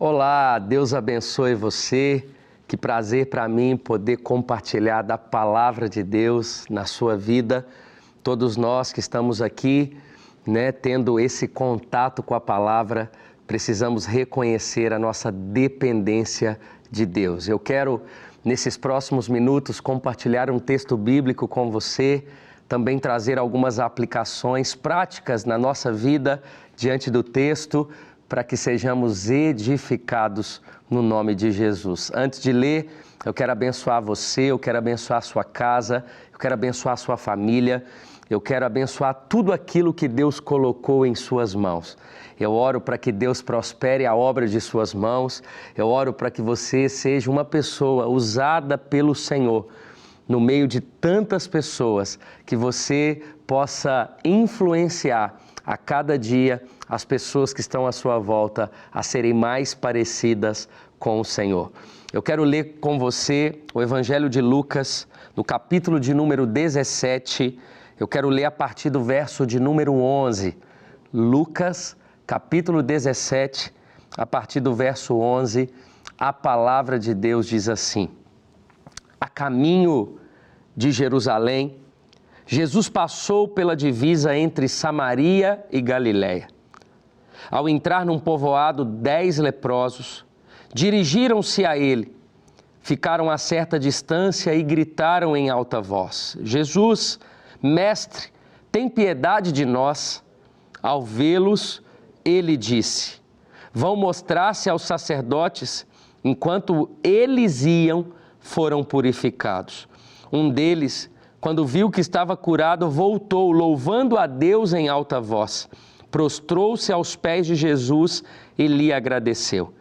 Olá, Deus abençoe você. Que prazer para mim poder compartilhar da palavra de Deus na sua vida. Todos nós que estamos aqui, tendo esse contato com a palavra, precisamos reconhecer a nossa dependência de Deus. Eu quero, nesses próximos minutos, compartilhar um texto bíblico com você, também trazer algumas aplicações práticas na nossa vida diante do texto, para que sejamos edificados no nome de Jesus. Antes de ler, eu quero abençoar você, eu quero abençoar a sua casa, eu quero abençoar a sua família, eu quero abençoar tudo aquilo que Deus colocou em suas mãos. Eu oro para que Deus prospere a obra de suas mãos, eu oro para que você seja uma pessoa usada pelo Senhor, no meio de tantas pessoas, que você possa influenciar a cada dia as pessoas que estão à sua volta a serem mais parecidas com o Senhor. Eu quero ler com você o Evangelho de Lucas, no capítulo de número 17, eu quero ler a partir do verso de número 11. Lucas, capítulo 17, a partir do verso 11, a palavra de Deus diz assim: A caminho de Jerusalém, Jesus passou pela divisa entre Samaria e Galiléia. Ao entrar num povoado, 10 leprosos dirigiram-se a ele, ficaram a certa distância e gritaram em alta voz: Jesus, Mestre, tem piedade de nós. Ao vê-los, ele disse: Vão mostrar-se aos sacerdotes. Enquanto eles iam, foram purificados. Um deles, quando viu que estava curado, voltou, louvando a Deus em alta voz. Prostrou-se aos pés de Jesus e lhe agradeceu.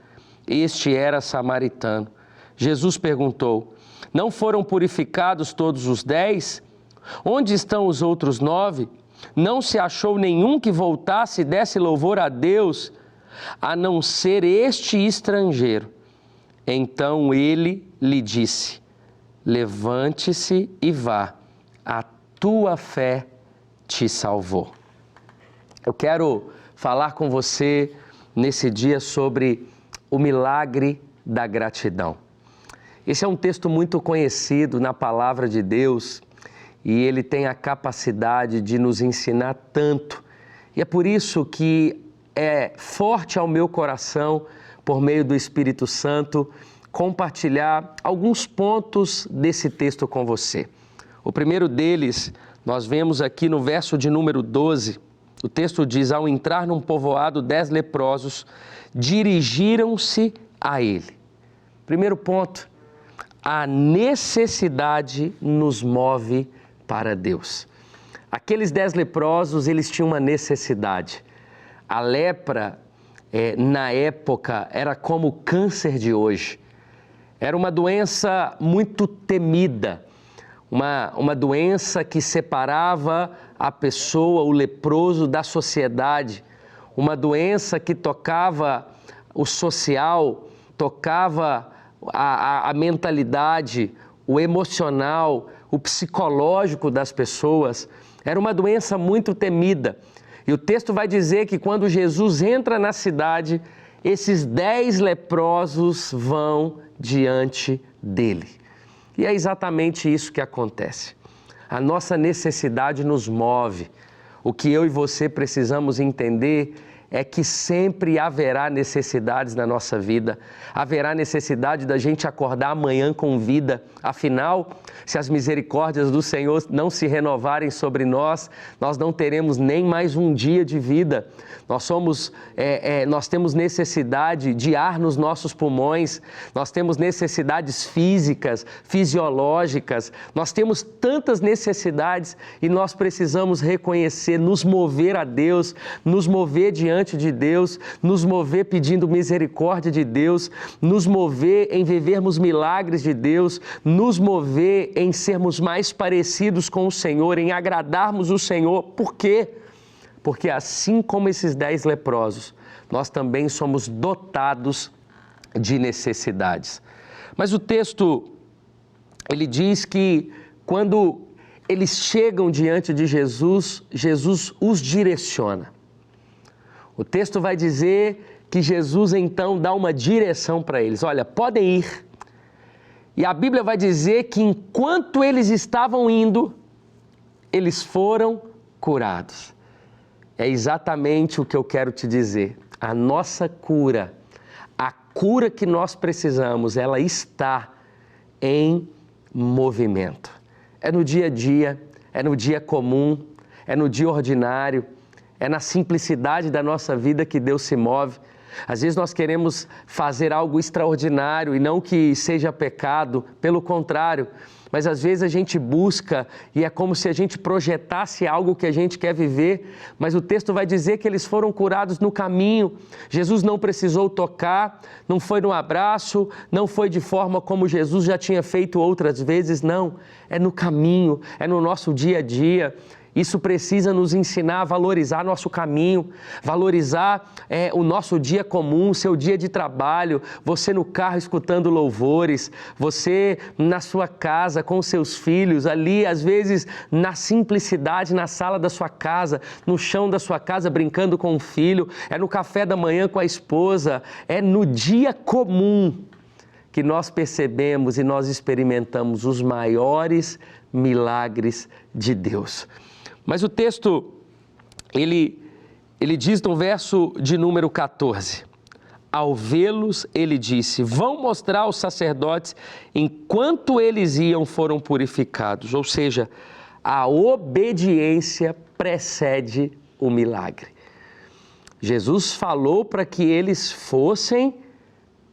Este era samaritano. Jesus perguntou: Não foram purificados todos os 10? Onde estão os outros 9? Não se achou nenhum que voltasse e desse louvor a Deus, a não ser este estrangeiro. Então ele lhe disse: Levante-se e vá, a tua fé te salvou. Eu quero falar com você nesse dia sobre o milagre da gratidão. Esse é um texto muito conhecido na palavra de Deus e ele tem a capacidade de nos ensinar tanto. E é por isso que é forte ao meu coração, por meio do Espírito Santo, compartilhar alguns pontos desse texto com você. O primeiro deles, nós vemos aqui no verso de número 12, o texto diz: Ao entrar num povoado, 10 leprosos dirigiram-se a ele. Primeiro ponto, a necessidade nos move para Deus. Aqueles 10 leprosos, eles tinham uma necessidade. A lepra, na época, era como o câncer de hoje. Era uma doença muito temida, uma doença que separava a pessoa, o leproso, da sociedade, uma doença que tocava o social, tocava a mentalidade, o emocional, o psicológico das pessoas. Era uma doença muito temida. E o texto vai dizer que quando Jesus entra na cidade, esses 10 leprosos vão diante dele. E é exatamente isso que acontece. A nossa necessidade nos move. O que eu e você precisamos entender é que sempre haverá necessidades na nossa vida, haverá necessidade da gente acordar amanhã com vida. Afinal, se as misericórdias do Senhor não se renovarem sobre nós, nós não teremos nem mais um dia de vida. Nós temos necessidade de ar nos nossos pulmões, nós temos necessidades físicas, fisiológicas, nós temos tantas necessidades e nós precisamos reconhecer, nos mover a Deus, nos mover diante de Deus, nos mover pedindo misericórdia de Deus, nos mover em vivermos milagres de Deus, nos mover em sermos mais parecidos com o Senhor, em agradarmos o Senhor. Por quê? Porque assim como esses 10 leprosos, nós também somos dotados de necessidades. Mas o texto, ele diz que quando eles chegam diante de Jesus, Jesus os direciona. O texto vai dizer que Jesus então dá uma direção para eles. Olha, podem ir. E a Bíblia vai dizer que enquanto eles estavam indo, eles foram curados. É exatamente o que eu quero te dizer. A nossa cura, a cura que nós precisamos, ela está em movimento. É no dia a dia, é no dia comum, é no dia ordinário, é na simplicidade da nossa vida que Deus se move. Às vezes nós queremos fazer algo extraordinário e não que seja pecado, pelo contrário, mas às vezes a gente busca e é como se a gente projetasse algo que a gente quer viver, mas o texto vai dizer que eles foram curados no caminho. Jesus não precisou tocar, não foi no abraço, não foi de forma como Jesus já tinha feito outras vezes, não. É no caminho, é no nosso dia a dia. Isso precisa nos ensinar a valorizar nosso caminho, valorizar o nosso dia comum, seu dia de trabalho, você no carro escutando louvores, você na sua casa com seus filhos, ali às vezes na simplicidade, na sala da sua casa, no chão da sua casa brincando com o filho, é no café da manhã com a esposa, é no dia comum que nós percebemos e nós experimentamos os maiores milagres de Deus. Mas o texto, ele diz no verso de número 14, ao vê-los, ele disse, vão mostrar aos sacerdotes, enquanto eles iam, foram purificados. Ou seja, a obediência precede o milagre. Jesus falou para que eles fossem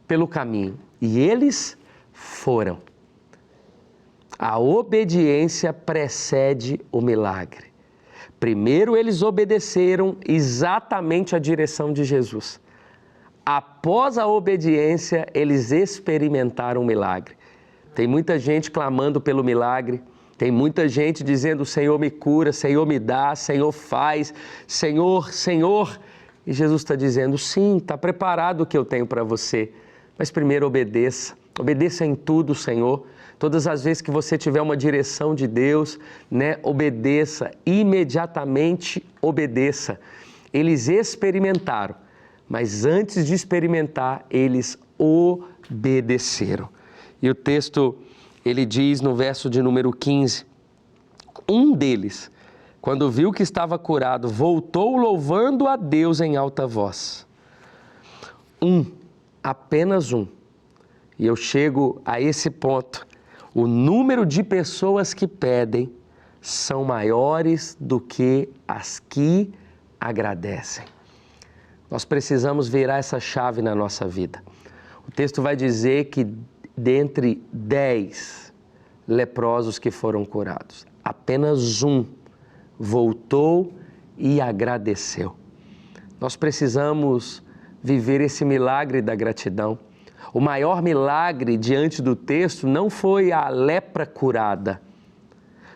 pelo caminho, e eles foram. A obediência precede o milagre. Primeiro, eles obedeceram exatamente a direção de Jesus. Após a obediência, eles experimentaram o milagre. Tem muita gente clamando pelo milagre, tem muita gente dizendo, Senhor me cura, Senhor me dá, Senhor faz, Senhor, Senhor. E Jesus está dizendo, sim, está preparado o que eu tenho para você, mas primeiro obedeça. Obedeça em tudo, Senhor. Todas as vezes que você tiver uma direção de Deus, obedeça, imediatamente obedeça. Eles experimentaram, mas antes de experimentar, eles obedeceram. E o texto, ele diz no verso de número 15, um deles, quando viu que estava curado, voltou louvando a Deus em alta voz. Apenas um. E eu chego a esse ponto. O número de pessoas que pedem são maiores do que as que agradecem. Nós precisamos virar essa chave na nossa vida. O texto vai dizer que dentre 10 leprosos que foram curados, apenas um voltou e agradeceu. Nós precisamos viver esse milagre da gratidão. O maior milagre diante do texto não foi a lepra curada,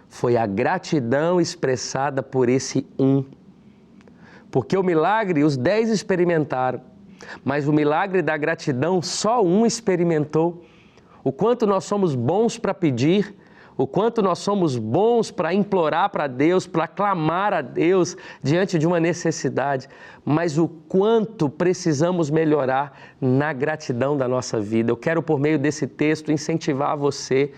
foi a gratidão expressada por esse um. Porque o milagre os 10 experimentaram, mas o milagre da gratidão só um experimentou. O quanto nós somos bons para pedir, o quanto nós somos bons para implorar para Deus, para clamar a Deus diante de uma necessidade, mas o quanto precisamos melhorar na gratidão da nossa vida. Eu quero, por meio desse texto, incentivar você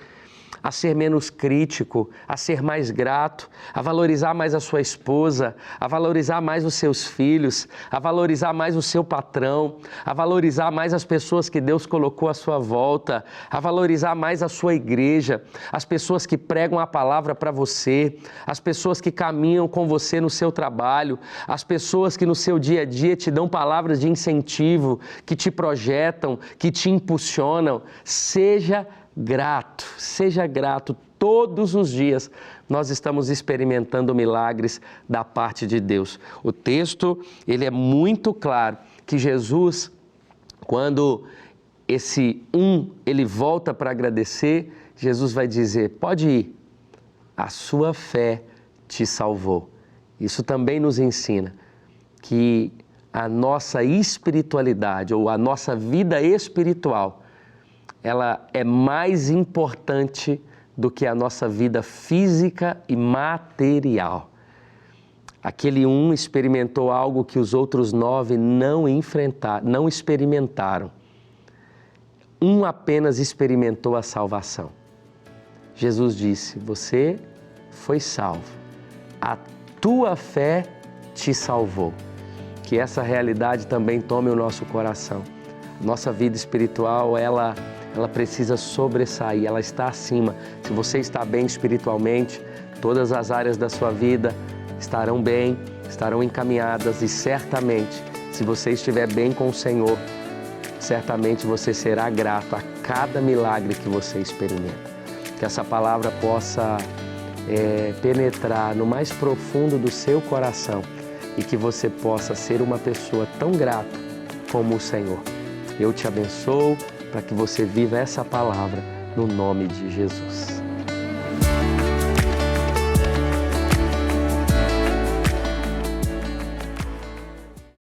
a ser menos crítico, a ser mais grato, a valorizar mais a sua esposa, a valorizar mais os seus filhos, a valorizar mais o seu patrão, a valorizar mais as pessoas que Deus colocou à sua volta, a valorizar mais a sua igreja, as pessoas que pregam a palavra para você, as pessoas que caminham com você no seu trabalho, as pessoas que no seu dia a dia te dão palavras de incentivo, que te projetam, que te impulsionam. Seja grato, todos os dias nós estamos experimentando milagres da parte de Deus. O texto, ele é muito claro que Jesus, quando ele volta para agradecer, Jesus vai dizer, pode ir, a sua fé te salvou. Isso também nos ensina que a nossa espiritualidade ou a nossa vida espiritual, ela é mais importante do que a nossa vida física e material. Aquele um experimentou algo que os outros 9 não experimentaram. Um apenas experimentou a salvação. Jesus disse: você foi salvo. A tua fé te salvou. Que essa realidade também tome o nosso coração. Nossa vida espiritual, ela precisa sobressair, ela está acima. Se você está bem espiritualmente, todas as áreas da sua vida estarão bem, estarão encaminhadas e certamente, se você estiver bem com o Senhor, certamente você será grato a cada milagre que você experimenta. Que essa palavra possa penetrar no mais profundo do seu coração e que você possa ser uma pessoa tão grata como o Senhor. Eu te abençoo para que você viva essa palavra no nome de Jesus.